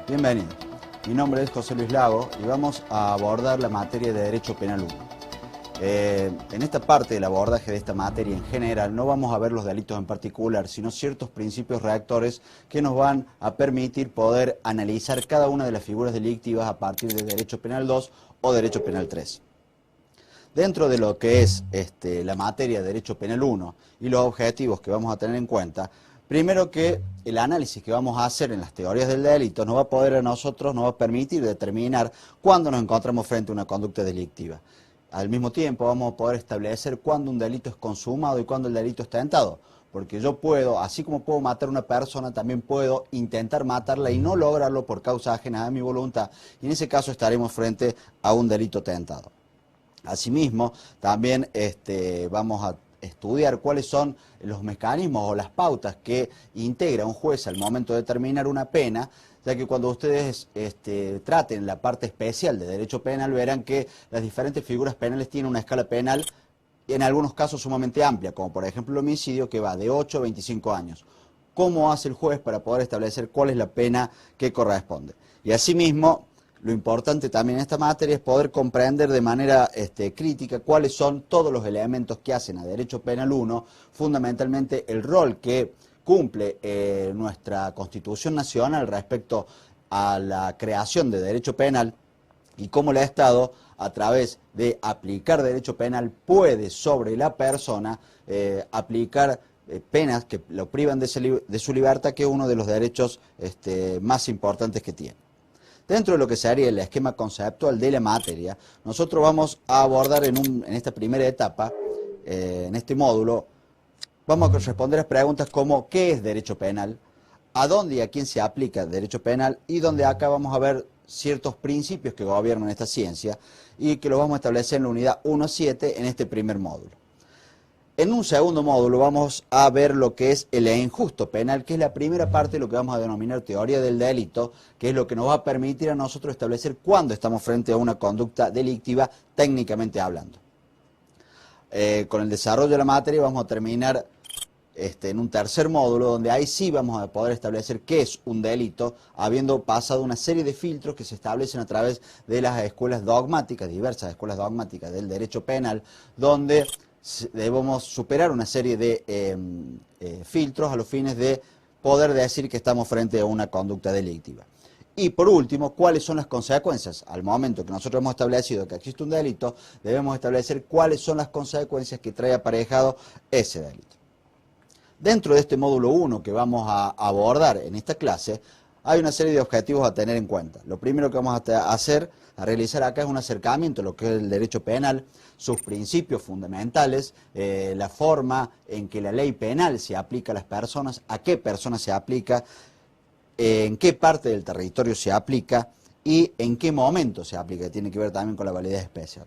Bienvenido. Mi nombre es José Luis Lago y vamos a abordar la materia de Derecho Penal 1. En esta parte del abordaje de esta materia en general no vamos a ver los delitos en particular, sino ciertos principios rectores que nos van a permitir poder analizar cada una de las figuras delictivas a partir de Derecho Penal 2 o Derecho Penal 3. Dentro de lo que es la materia de Derecho Penal 1 y los objetivos que vamos a tener en cuenta, primero que el análisis que vamos a hacer en las teorías del delito nos va a poder a nosotros, nos va a permitir determinar cuándo nos encontramos frente a una conducta delictiva. Al mismo tiempo vamos a poder establecer cuándo un delito es consumado y cuándo el delito es tentado. Porque yo puedo, así como puedo matar a una persona, también puedo intentar matarla y no lograrlo por causa ajena a mi voluntad. Y en ese caso estaremos frente a un delito tentado. Asimismo, también vamos a estudiar cuáles son los mecanismos o las pautas que integra un juez al momento de determinar una pena, ya que cuando ustedes traten la parte especial de derecho penal verán que las diferentes figuras penales tienen una escala penal en algunos casos sumamente amplia, como por ejemplo el homicidio que va de 8 a 25 años. ¿Cómo hace el juez para poder establecer cuál es la pena que corresponde? Y asimismo, lo importante también en esta materia es poder comprender de manera crítica cuáles son todos los elementos que hacen a Derecho Penal 1, fundamentalmente el rol que cumple nuestra Constitución Nacional respecto a la creación de derecho penal y cómo el Estado, a través de aplicar derecho penal, puede sobre la persona aplicar penas que lo privan de su libertad, que es uno de los derechos más importantes que tiene. Dentro de lo que sería el esquema conceptual de la materia, nosotros vamos a abordar en esta primera etapa, en este módulo, vamos a responder a preguntas como ¿qué es derecho penal? ¿A dónde y a quién se aplica derecho penal? Y donde acá vamos a ver ciertos principios que gobiernan esta ciencia y que los vamos a establecer en la unidad 1.7 en este primer módulo. En un segundo módulo vamos a ver lo que es el injusto penal, que es la primera parte de lo que vamos a denominar teoría del delito, que es lo que nos va a permitir a nosotros establecer cuándo estamos frente a una conducta delictiva, técnicamente hablando. Con el desarrollo de la materia vamos a terminar en un tercer módulo, donde ahí sí vamos a poder establecer qué es un delito, habiendo pasado una serie de filtros que se establecen a través de las escuelas dogmáticas, diversas escuelas dogmáticas del derecho penal, donde debemos superar una serie de filtros a los fines de poder decir que estamos frente a una conducta delictiva. Y por último, ¿cuáles son las consecuencias? Al momento que nosotros hemos establecido que existe un delito, debemos establecer cuáles son las consecuencias que trae aparejado ese delito. Dentro de este módulo 1 que vamos a abordar en esta clase, hay una serie de objetivos a tener en cuenta. Lo primero que vamos a realizar acá es un acercamiento a lo que es el derecho penal, sus principios fundamentales, la forma en que la ley penal se aplica a las personas, a qué personas se aplica, en qué parte del territorio se aplica y en qué momento se aplica, que tiene que ver también con la validez especial.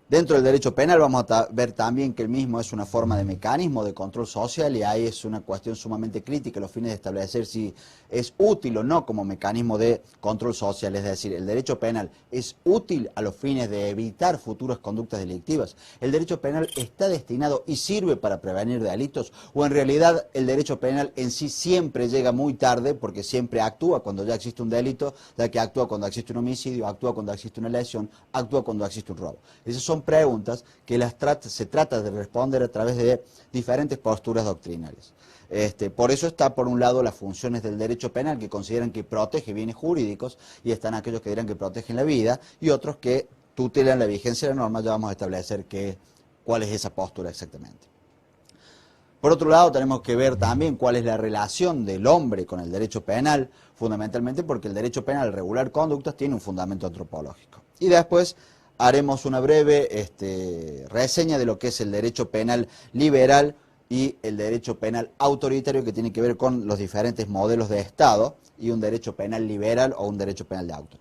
Dentro del derecho penal vamos a ver también que el mismo es una forma de mecanismo de control social y ahí es una cuestión sumamente crítica a los fines de establecer si es útil o no como mecanismo de control social. Es decir, el derecho penal es útil a los fines de evitar futuras conductas delictivas. El derecho penal está destinado y sirve para prevenir delitos, o en realidad el derecho penal en sí siempre llega muy tarde porque siempre actúa cuando ya existe un delito, ya que actúa cuando existe un homicidio, actúa cuando existe una lesión, actúa cuando existe un robo. Esas son preguntas que se trata de responder a través de diferentes posturas doctrinales. Por eso está por un lado las funciones del derecho penal, que consideran que protege bienes jurídicos, y están aquellos que dirán que protegen la vida, y otros que tutelan la vigencia de la norma. Ya vamos a establecer cuál es esa postura exactamente. Por otro lado, tenemos que ver también cuál es la relación del hombre con el derecho penal, fundamentalmente porque el derecho penal, al regular conductas, tiene un fundamento antropológico. Y después haremos una breve reseña de lo que es el derecho penal liberal y el derecho penal autoritario, que tiene que ver con los diferentes modelos de Estado y un derecho penal liberal o un derecho penal de autor.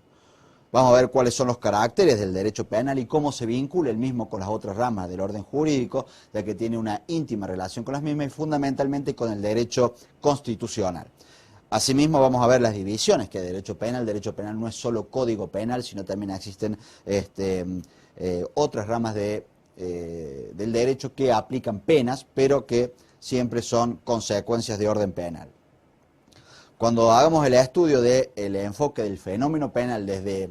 Vamos a ver cuáles son los caracteres del derecho penal y cómo se vincula el mismo con las otras ramas del orden jurídico, ya que tiene una íntima relación con las mismas y fundamentalmente con el derecho constitucional. Asimismo vamos a ver las divisiones que hay de derecho penal. El derecho penal no es solo código penal, sino también existen otras ramas del derecho que aplican penas, pero que siempre son consecuencias de orden penal. Cuando hagamos el estudio del enfoque del fenómeno penal desde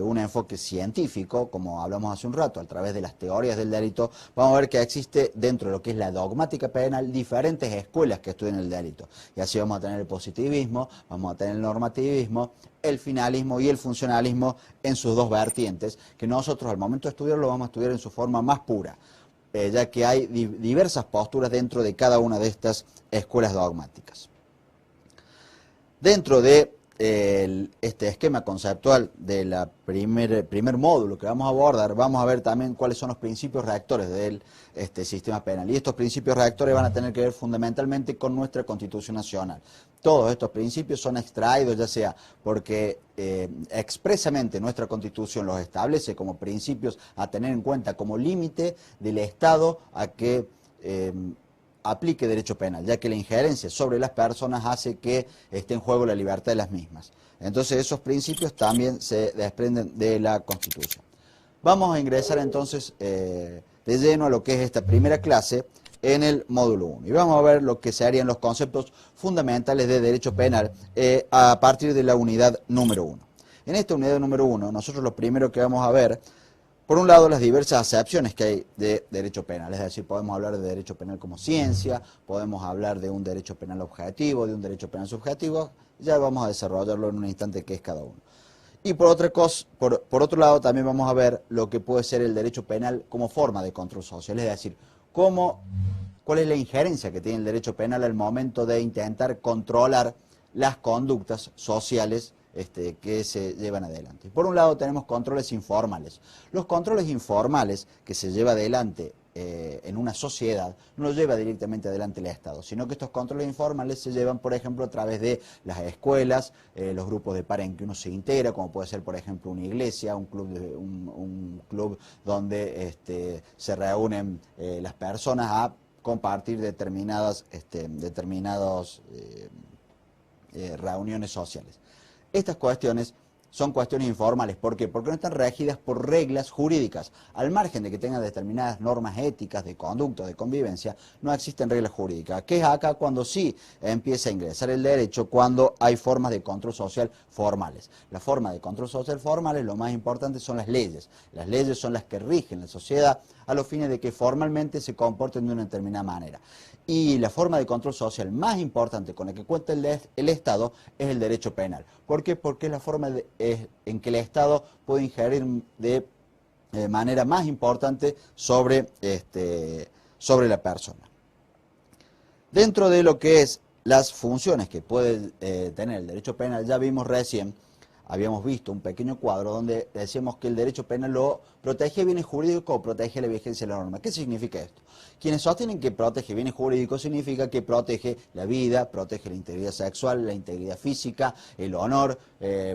un enfoque científico, como hablamos hace un rato, a través de las teorías del delito, vamos a ver que existe dentro de lo que es la dogmática penal diferentes escuelas que estudian el delito. Y así vamos a tener el positivismo, vamos a tener el normativismo, el finalismo y el funcionalismo en sus dos vertientes, que nosotros al momento de estudiarlo vamos a estudiar en su forma más pura, ya que hay diversas posturas dentro de cada una de estas escuelas dogmáticas. Dentro de este esquema conceptual del primer módulo que vamos a abordar, vamos a ver también cuáles son los principios rectores del sistema penal. Y estos principios rectores van a tener que ver fundamentalmente con nuestra Constitución Nacional. Todos estos principios son extraídos, ya sea porque expresamente nuestra Constitución los establece como principios a tener en cuenta como límite del Estado a que aplique derecho penal, ya que la injerencia sobre las personas hace que esté en juego la libertad de las mismas. Entonces esos principios también se desprenden de la Constitución. Vamos a ingresar entonces de lleno a lo que es esta primera clase en el módulo 1. Y vamos a ver lo que serían los conceptos fundamentales de derecho penal a partir de la unidad número 1. En esta unidad número 1, nosotros lo primero que vamos a ver, por un lado, las diversas acepciones que hay de derecho penal, es decir, podemos hablar de derecho penal como ciencia, podemos hablar de un derecho penal objetivo, de un derecho penal subjetivo, ya vamos a desarrollarlo en un instante qué es cada uno. Y por otro lado, también vamos a ver lo que puede ser el derecho penal como forma de control social, es decir, cuál es la injerencia que tiene el derecho penal al momento de intentar controlar las conductas sociales que se llevan adelante. Por un lado tenemos controles informales. Los controles informales que se lleva adelante en una sociedad no los lleva directamente adelante el Estado, sino que estos controles informales se llevan, por ejemplo, a través de las escuelas, los grupos de par en que uno se integra, como puede ser, por ejemplo, una iglesia, un club donde se reúnen las personas a compartir determinadas reuniones sociales. Estas cuestiones son cuestiones informales. ¿Por qué? Porque no están regidas por reglas jurídicas. Al margen de que tengan determinadas normas éticas, de conducta, de convivencia, no existen reglas jurídicas. ¿Qué es acá cuando sí empieza a ingresar el derecho? Cuando hay formas de control social formales. Las formas de control social formales, lo más importante son las leyes. Las leyes son las que rigen la sociedad a los fines de que formalmente se comporten de una determinada manera. Y la forma de control social más importante con la que cuenta el Estado es el derecho penal. ¿Por qué? Porque es la forma en que el Estado puede ingerir de manera más importante sobre la persona. Dentro de lo que es las funciones que puede tener el derecho penal, ya vimos recién, habíamos visto un pequeño cuadro donde decíamos que el derecho penal lo protege bienes jurídicos o protege la vigencia de la norma. ¿Qué significa esto? Quienes sostienen que protege bienes jurídicos significa que protege la vida, protege la integridad sexual, la integridad física, el honor,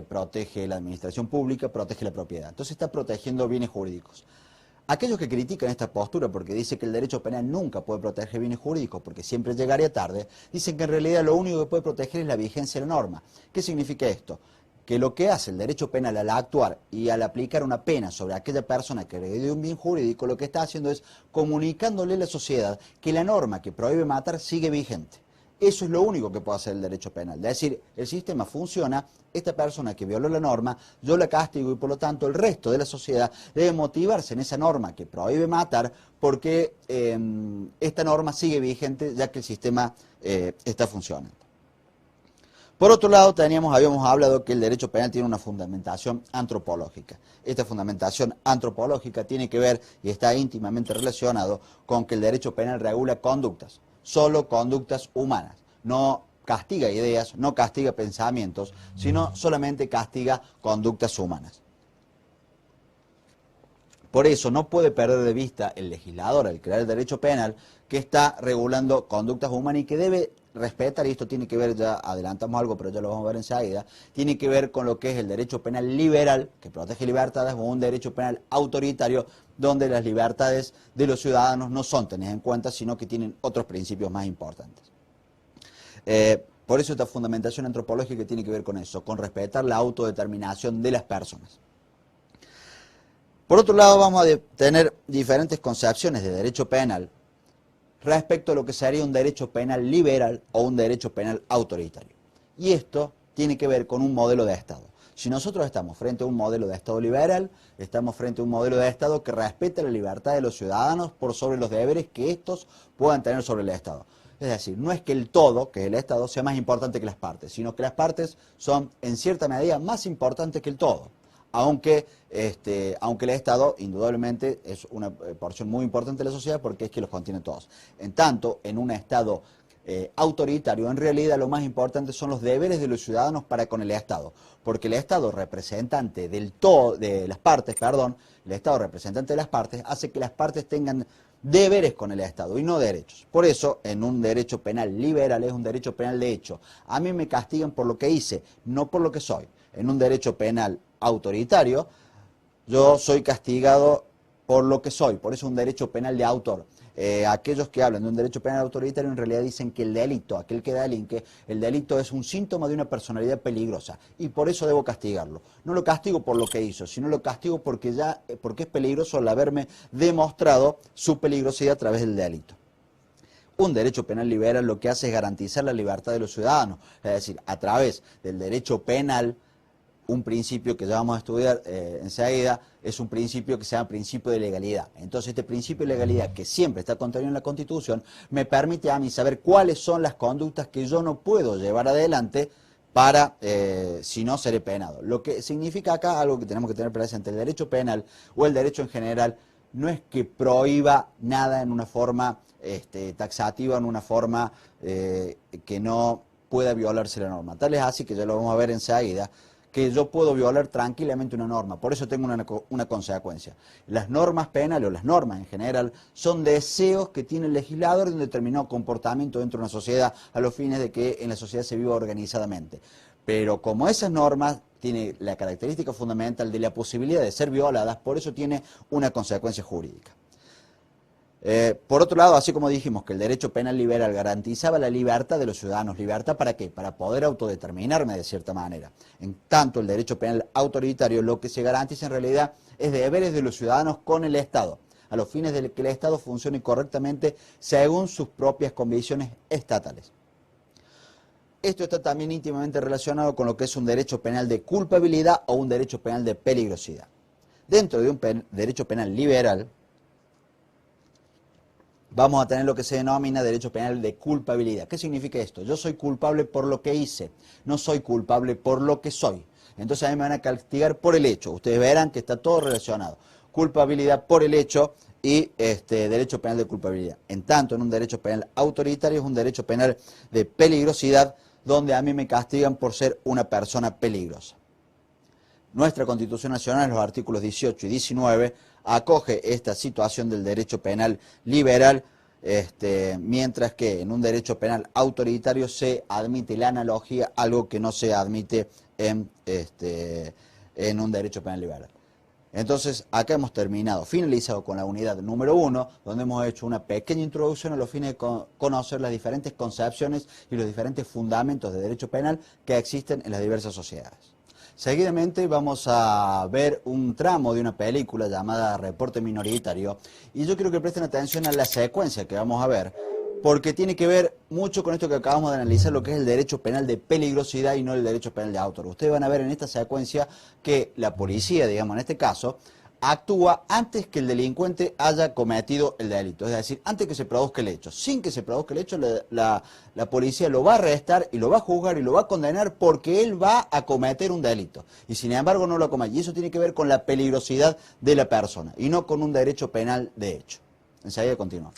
protege la administración pública, protege la propiedad. Entonces está protegiendo bienes jurídicos. Aquellos que critican esta postura porque dice que el derecho penal nunca puede proteger bienes jurídicos porque siempre llegaría tarde, dicen que en realidad lo único que puede proteger es la vigencia de la norma. ¿Qué significa esto? Que lo que hace el derecho penal al actuar y al aplicar una pena sobre aquella persona que agredió un bien jurídico, lo que está haciendo es comunicándole a la sociedad que la norma que prohíbe matar sigue vigente. Eso es lo único que puede hacer el derecho penal. Es decir, el sistema funciona, esta persona que violó la norma, yo la castigo y por lo tanto el resto de la sociedad debe motivarse en esa norma que prohíbe matar porque esta norma sigue vigente ya que el sistema está funcionando. Por otro lado, habíamos hablado que el derecho penal tiene una fundamentación antropológica. Esta fundamentación antropológica tiene que ver y está íntimamente relacionado con que el derecho penal regula conductas, solo conductas humanas. No castiga ideas, no castiga pensamientos, sino solamente castiga conductas humanas. Por eso no puede perder de vista el legislador al crear el derecho penal que está regulando conductas humanas y que debe respetar, y esto tiene que ver, ya adelantamos algo, pero ya lo vamos a ver enseguida, tiene que ver con lo que es el derecho penal liberal, que protege libertades, o un derecho penal autoritario, donde las libertades de los ciudadanos no son tenidas en cuenta, sino que tienen otros principios más importantes. Por eso esta fundamentación antropológica tiene que ver con eso, con respetar la autodeterminación de las personas. Por otro lado, vamos a tener diferentes concepciones de derecho penal respecto a lo que sería un derecho penal liberal o un derecho penal autoritario. Y esto tiene que ver con un modelo de Estado. Si nosotros estamos frente a un modelo de Estado liberal, estamos frente a un modelo de Estado que respeta la libertad de los ciudadanos por sobre los deberes que estos puedan tener sobre el Estado. Es decir, no es que el todo, que es el Estado, sea más importante que las partes, sino que las partes son, en cierta medida, más importantes que el todo. Aunque el Estado, indudablemente, es una porción muy importante de la sociedad porque es que los contiene todos. En tanto, en un Estado autoritario, en realidad lo más importante son los deberes de los ciudadanos para con el Estado, porque el Estado representante del todo, de las partes, perdón, el Estado representante de las partes hace que las partes tengan deberes con el Estado y no derechos. Por eso, en un derecho penal liberal es un derecho penal de hecho. A mí me castigan por lo que hice, no por lo que soy. En un derecho penal autoritario, yo soy castigado por lo que soy, por eso es un derecho penal de autor. Aquellos que hablan de un derecho penal autoritario en realidad dicen que el delito, aquel que delinque, el delito es un síntoma de una personalidad peligrosa y por eso debo castigarlo. No lo castigo por lo que hizo, sino lo castigo porque es peligroso al haberme demostrado su peligrosidad a través del delito. Un derecho penal liberal lo que hace es garantizar la libertad de los ciudadanos, es decir, a través del derecho penal. Un principio que ya vamos a estudiar enseguida es un principio que se llama principio de legalidad. Entonces este principio de legalidad, que siempre está contenido en la Constitución, me permite a mí saber cuáles son las conductas que yo no puedo llevar adelante para, si no, seré penado. Lo que significa acá, algo que tenemos que tener presente, el derecho penal o el derecho en general, no es que prohíba nada en una forma taxativa, en una forma que no pueda violarse la norma. Tal es así, que ya lo vamos a ver enseguida, que yo puedo violar tranquilamente una norma, por eso tengo una consecuencia. Las normas penales o las normas en general son deseos que tiene el legislador de un determinado comportamiento dentro de una sociedad a los fines de que en la sociedad se viva organizadamente. Pero como esas normas tienen la característica fundamental de la posibilidad de ser violadas, por eso tiene una consecuencia jurídica. Por otro lado, así como dijimos que el derecho penal liberal garantizaba la libertad de los ciudadanos, ¿libertad para qué? Para poder autodeterminarme de cierta manera. En tanto, el derecho penal autoritario lo que se garantiza en realidad es deberes de los ciudadanos con el Estado, a los fines de que el Estado funcione correctamente según sus propias convicciones estatales. Esto está también íntimamente relacionado con lo que es un derecho penal de culpabilidad o un derecho penal de peligrosidad. Dentro de un derecho penal liberal, vamos a tener lo que se denomina derecho penal de culpabilidad. ¿Qué significa esto? Yo soy culpable por lo que hice, no soy culpable por lo que soy. Entonces a mí me van a castigar por el hecho. Ustedes verán que está todo relacionado. Culpabilidad por el hecho y derecho penal de culpabilidad. En tanto, en un derecho penal autoritario es un derecho penal de peligrosidad, donde a mí me castigan por ser una persona peligrosa. Nuestra Constitución Nacional, en los artículos 18 y 19, acoge esta situación del derecho penal liberal, mientras que en un derecho penal autoritario se admite la analogía, algo que no se admite en un derecho penal liberal. Entonces, acá hemos finalizado con la unidad número 1, donde hemos hecho una pequeña introducción a los fines de conocer las diferentes concepciones y los diferentes fundamentos de derecho penal que existen en las diversas sociedades. Seguidamente vamos a ver un tramo de una película llamada Reporte Minoritario y yo quiero que presten atención a la secuencia que vamos a ver porque tiene que ver mucho con esto que acabamos de analizar, lo que es el derecho penal de peligrosidad y no el derecho penal de autor. Ustedes van a ver en esta secuencia que la policía, digamos en este caso, actúa antes que el delincuente haya cometido el delito, es decir, antes que se produzca el hecho. Sin que se produzca el hecho, la policía lo va a arrestar y lo va a juzgar y lo va a condenar porque él va a cometer un delito. Y sin embargo no lo comete. Y eso tiene que ver con la peligrosidad de la persona y no con un derecho penal de hecho. Enseguida continuamos.